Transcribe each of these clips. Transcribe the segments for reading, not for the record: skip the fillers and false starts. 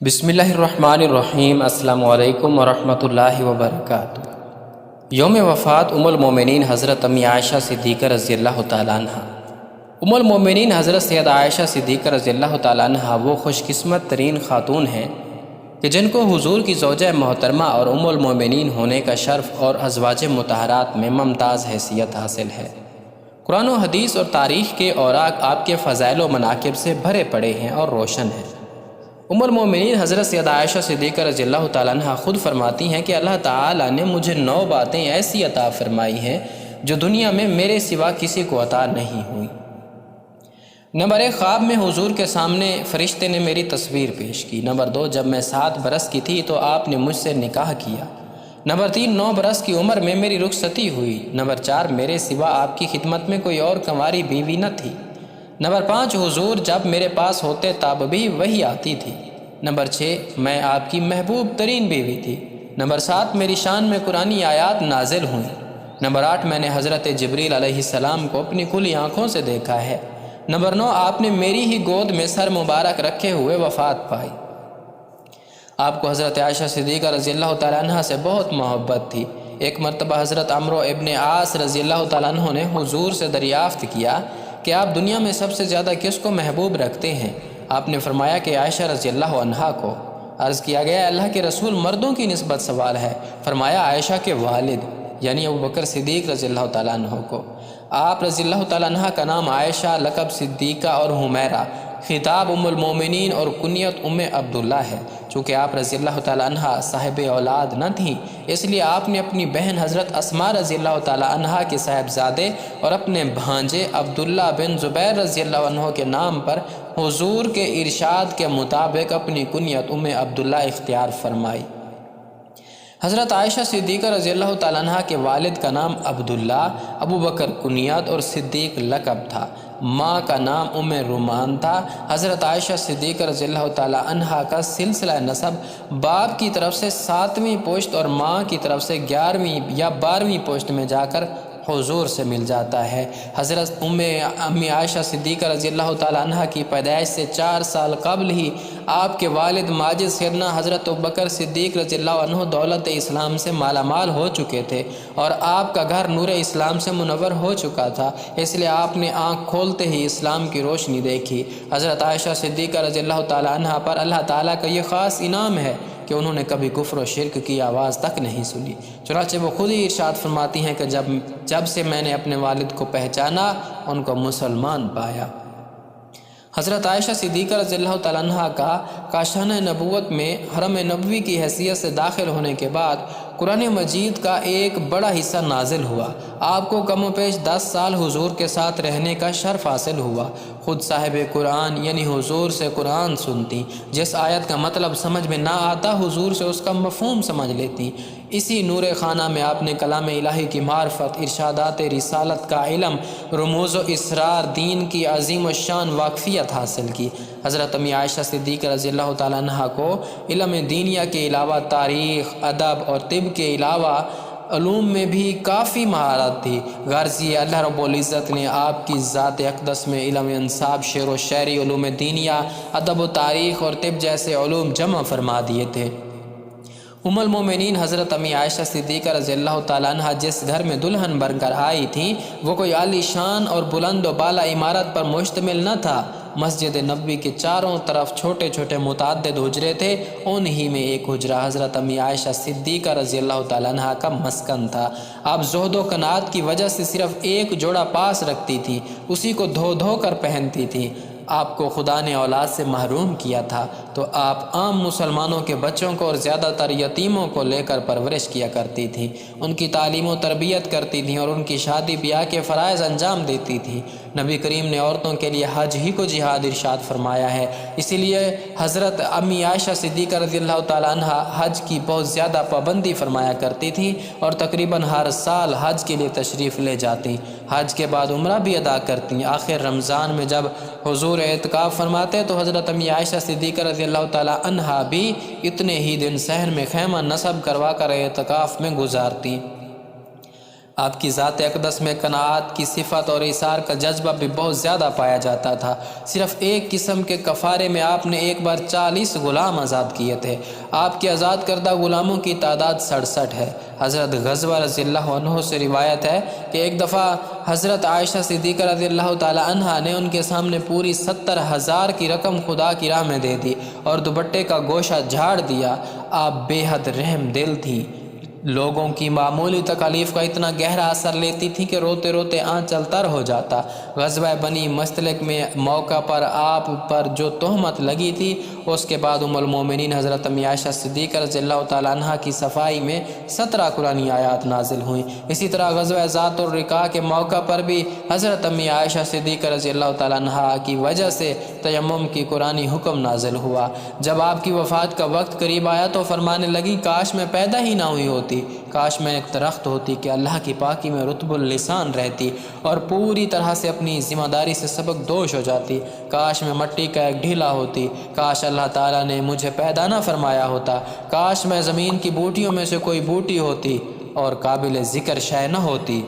بسم اللہ الرحمن الرحیم۔ السلام علیکم ورحمۃ اللہ وبرکاتہ۔ یوم وفات ام المومنین حضرت امی عائشہ صدیقہ رضی اللہ تعالیٰ عنہ۔ ام المومنین حضرت سیدہ عائشہ صدیقہ رضی اللہ تعالیٰ عنہ وہ خوش قسمت ترین خاتون ہیں کہ جن کو حضور کی زوجہ محترمہ اور ام المومنین ہونے کا شرف اور ازواج مطہرات میں ممتاز حیثیت حاصل ہے۔ قرآن و حدیث اور تاریخ کے اوراق آپ کے فضائل و مناقب سے بھرے پڑے ہیں اور روشن ہیں۔ ام المومنین حضرت سیدہ عائشہ صدیقہ رضی اللہ تعالیٰ عنہ خود فرماتی ہیں کہ اللہ تعالیٰ نے مجھے 9 باتیں ایسی عطا فرمائی ہیں جو دنیا میں میرے سوا کسی کو عطا نہیں ہوئی۔ نمبر 1، خواب میں حضور کے سامنے فرشتے نے میری تصویر پیش کی۔ نمبر 2، جب میں 7 برس کی تھی تو آپ نے مجھ سے نکاح کیا۔ نمبر 3، 9 برس کی عمر میں میری رخصتی ہوئی۔ نمبر 4، میرے سوا آپ کی خدمت میں کوئی اور کنواری بیوی نہ تھی۔ نمبر 5، حضور جب میرے پاس ہوتے تب بھی وہی آتی تھی۔ نمبر 6، میں آپ کی محبوب ترین بیوی تھی۔ نمبر 7، میری شان میں قرآنی آیات نازل ہوئیں۔ نمبر 8، میں نے حضرت جبریل علیہ السلام کو اپنی کھلی آنکھوں سے دیکھا ہے۔ نمبر 9، آپ نے میری ہی گود میں سر مبارک رکھے ہوئے وفات پائی۔ آپ کو حضرت عائشہ صدیقہ رضی اللہ تعالیٰ عنہ سے بہت محبت تھی۔ ایک مرتبہ حضرت عمرو ابن عاص رضی اللہ تعالیٰ عنہ نے حضور سے دریافت کیا کہ آپ دنیا میں سب سے زیادہ کس کو محبوب رکھتے ہیں؟ آپ نے فرمایا کہ عائشہ رضی اللہ عنہا کو۔ عرض کیا گیا اللہ کے رسول مردوں کی نسبت سوال ہے۔ فرمایا عائشہ کے والد یعنی ابوبکر صدیق رضی اللہ تعالیٰ عنہ کو۔ آپ رضی اللہ تعالیٰ عنہ کا نام عائشہ، لقب صدیقہ اور حمیرہ، خطاب ام المومنین اور کنیت ام عبداللہ ہے۔ چونکہ آپ رضی اللہ تعالیٰ عنہ صاحب اولاد نہ تھیں، اس لیے آپ نے اپنی بہن حضرت اسماء رضی اللہ تعالیٰ عنہ کے صاحبزادے اور اپنے بھانجے عبداللہ بن زبیر رضی اللہ عنہ کے نام پر حضور کے ارشاد کے مطابق اپنی کنیت ام عبداللہ اختیار فرمائی۔ حضرت عائشہ صدیقہ رضی اللہ تعالیٰ عنہ کے والد کا نام عبداللہ، ابوبکر کنیت اور صدیق لقب تھا۔ ماں کا نام ام رومان تھا۔ حضرت عائشہ صدیقہ رضی اللہ تعالیٰ عنہ کا سلسلہ نسب باپ کی طرف سے 7ویں پشت اور ماں کی طرف سے 11ویں یا 12ویں پشت میں جا کر حضور سے مل جاتا ہے۔ حضرت امی عائشہ صدیقہ رضی اللہ تعالیٰ عنہ کی پیدائش سے 4 سال قبل ہی آپ کے والد ماجد سیدنا حضرت ابوبکر صدیق رضی اللہ عنہ دولت اسلام سے مالا مال ہو چکے تھے اور آپ کا گھر نور اسلام سے منور ہو چکا تھا، اس لیے آپ نے آنکھ کھولتے ہی اسلام کی روشنی دیکھی۔ حضرت عائشہ صدیقہ رضی اللہ تعالیٰ عنہ پر اللہ تعالیٰ کا یہ خاص انعام ہے کہ انہوں نے کبھی کفر و شرک کی آواز تک نہیں سنی۔ چنانچہ وہ خود ہی ارشاد فرماتی ہیں کہ جب سے میں نے اپنے والد کو پہچانا، ان کو مسلمان پایا۔ حضرت عائشہ صدیقہ رضی اللہ تعالیٰ عنہ کا کاشانہ نبوت میں حرم نبوی کی حیثیت سے داخل ہونے کے بعد قرآن مجید کا ایک بڑا حصہ نازل ہوا۔ آپ کو کم و بیش 10 سال حضور کے ساتھ رہنے کا شرف حاصل ہوا۔ خود صاحب قرآن یعنی حضور سے قرآن سنتی، جس آیت کا مطلب سمجھ میں نہ آتا حضور سے اس کا مفہوم سمجھ لیتی۔ اسی نور خانہ میں آپ نے کلام الہی کی معرفت، ارشادات رسالت کا علم، رموز و اسرار، دین کی عظیم الشان واقفیت حاصل کی۔ حضرت امی عائشہ صدیقہ رضی اللہ تعالیٰ عنہ کو علم دینیہ کے علاوہ تاریخ، ادب اور طب کے علاوہ علوم میں بھی کافی مہارت تھی۔ غرض اللہ رب العزت نے آپ کی ذات اقدس میں علم انصاب، شعر و شاعری، علوم دینیہ، ادب و تاریخ اور طب جیسے علوم جمع فرما دیے تھے۔ ام المومنین حضرت امی عائشہ صدیقہ رضی اللہ تعالیٰ عنہ جس گھر میں دلہن بن کر آئی تھیں وہ کوئی عالی شان اور بلند و بالا عمارت پر مشتمل نہ تھا۔ مسجد نبوی کے چاروں طرف چھوٹے چھوٹے متعدد حجرے تھے، انہی میں ایک حجرہ حضرت امی عائشہ صدیقہ رضی اللہ تعالیٰ عنہ کا مسکن تھا۔ آپ زہد و قناعت کی وجہ سے صرف ایک جوڑا پاس رکھتی تھی، اسی کو دھو دھو کر پہنتی تھی۔ آپ کو خدا نے اولاد سے محروم کیا تھا تو آپ عام مسلمانوں کے بچوں کو اور زیادہ تر یتیموں کو لے کر پرورش کیا کرتی تھی، ان کی تعلیم و تربیت کرتی تھیں اور ان کی شادی بیاہ کے فرائض انجام دیتی تھی۔ نبی کریم نے عورتوں کے لیے حج ہی کو جہاد ارشاد فرمایا ہے، اسی لیے حضرت امی عائشہ صدیقہ رضی اللہ تعالیٰ عنہ حج کی بہت زیادہ پابندی فرمایا کرتی تھیں اور تقریباً ہر سال حج کے لیے تشریف لے جاتی۔ حج کے بعد عمرہ بھی ادا کرتی۔ آخر رمضان میں جب حضور اعتکاف فرماتے تو حضرت امی عائشہ صدیقہ رضی اللہ تعالیٰ عنہ بھی اتنے ہی دن صحن میں خیمہ نصب کروا کر اعتکاف میں گزارتی۔ آپ کی ذات اقدس میں قناعت کی صفت اور ایثار کا جذبہ بھی بہت زیادہ پایا جاتا تھا۔ صرف ایک قسم کے کفارے میں آپ نے ایک بار 40 غلام آزاد کیے تھے۔ آپ کے آزاد کردہ غلاموں کی تعداد 67 ہے۔ حضرت غزوہ رضی اللہ عنہ سے روایت ہے کہ ایک دفعہ حضرت عائشہ صدیقہ رضی اللہ تعالی عنہا نے ان کے سامنے پوری 70,000 کی رقم خدا کی راہ میں دے دی اور دوپٹے کا گوشہ جھاڑ دیا۔ آپ بے حد رحم دل تھی، لوگوں کی معمولی تکالیف کا اتنا گہرا اثر لیتی تھی کہ روتے روتے آنچل تر ہو جاتا۔ غزوہ بنی مستلق میں موقع پر آپ پر جو تہمت لگی تھی، اس کے بعد ام المومنین حضرت امی عائشہ صدیقہ رضی اللہ تعالیٰ عنہ کی صفائی میں 17 قرآنی آیات نازل ہوئیں۔ اسی طرح غزوہ ذات الرقاع کے موقع پر بھی حضرت امی عائشہ صدیقہ رضی اللہ تعالیٰ عنہ کی وجہ سے تیمم کی قرآنی حکم نازل ہوا۔ جب آپ کی وفات کا وقت قریب آیا تو فرمانے لگی، کاش میں پیدا ہی نہ ہوئی ہوتی، کاش میں ایک درخت ہوتی کہ اللہ کی پاکی میں رطب اللسان رہتی اور پوری طرح سے اپنی ذمہ داری سے سبق دوش ہو جاتی، کاش میں مٹی کا ایک ڈھیلا ہوتی، کاش اللہ تعالیٰ نے مجھے پیدا نہ فرمایا ہوتا، کاش میں زمین کی بوٹیوں میں سے کوئی بوٹی ہوتی اور قابل ذکر شے نہ ہوتی۔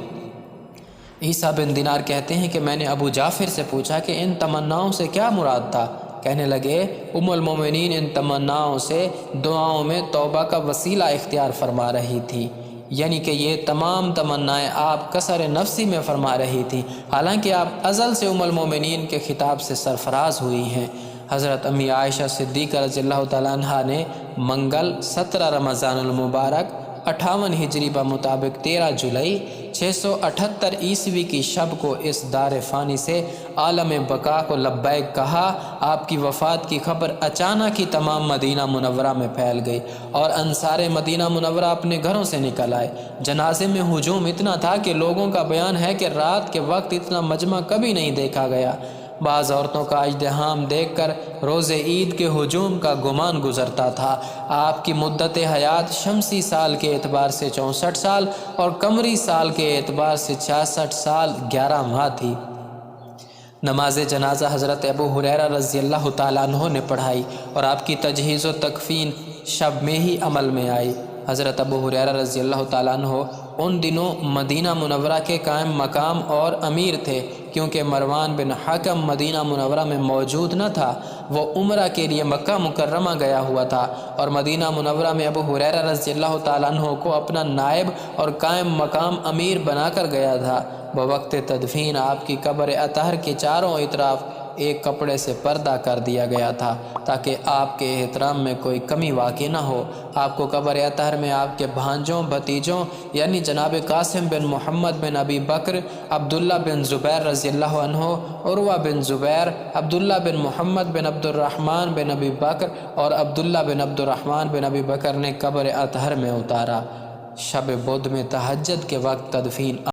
عیسیٰ بن دینار کہتے ہیں کہ میں نے ابو جعفر سے پوچھا کہ ان تمناؤں سے کیا مراد تھا؟ کہنے لگے، ام المومنین ان تمناؤں سے دعاؤں میں توبہ کا وسیلہ اختیار فرما رہی تھی، یعنی کہ یہ تمام تمنائیں آپ کسر نفسی میں فرما رہی تھی، حالانکہ آپ ازل سے ام المومنین کے خطاب سے سرفراز ہوئی ہیں۔ حضرت امی عائشہ صدیقہ رضی اللہ تعالیٰ عنہ نے منگل 17 رمضان المبارک 58 ہجری بمطابق 13 جولائی 678 عیسوی کی شب کو اس دار فانی سے عالم بقا کو لبیک کہا۔ آپ کی وفات کی خبر اچانک ہی تمام مدینہ منورہ میں پھیل گئی اور انصار مدینہ منورہ اپنے گھروں سے نکل آئے۔ جنازے میں ہجوم اتنا تھا کہ لوگوں کا بیان ہے کہ رات کے وقت اتنا مجمع کبھی نہیں دیکھا گیا۔ بعض عورتوں کا اجتحام دیکھ کر روز عید کے ہجوم کا گمان گزرتا تھا۔ آپ کی مدت حیات شمسی سال کے اعتبار سے 64 سال اور قمری سال کے اعتبار سے 66 سال 11 ماہ تھی۔ نماز جنازہ حضرت ابو ہریرہ رضی اللہ تعالیٰ عنہ نے پڑھائی اور آپ کی تجہیز و تکفین شب میں ہی عمل میں آئی۔ حضرت ابو ہریرہ رضی اللہ تعالیٰ عنہ ان دنوں مدینہ منورہ کے قائم مقام اور امیر تھے، کیونکہ مروان بن حکم مدینہ منورہ میں موجود نہ تھا، وہ عمرہ کے لیے مکہ مکرمہ گیا ہوا تھا اور مدینہ منورہ میں ابو ہریرہ رضی اللہ تعالیٰ عنہ کو اپنا نائب اور قائم مقام امیر بنا کر گیا تھا۔ بوقت تدفین آپ کی قبر اطہر کے چاروں اطراف ایک کپڑے سے پردہ کر دیا گیا تھا تاکہ آپ کے احترام میں کوئی کمی واقع نہ ہو۔ آپ کو قبر اطہر میں آپ کے بھانجوں بھتیجوں یعنی جناب قاسم بن محمد بن ابی بکر، عبداللہ بن زبیر رضی اللہ عنہ، عروہ بن زبیر، عبداللہ بن محمد بن عبد الرحمن بن ابی بکر اور عبداللہ بن عبد الرحمن بن ابی بکر نے قبر اطہر میں اتارا۔ شب بدھ میں تہجد کے وقت تدفین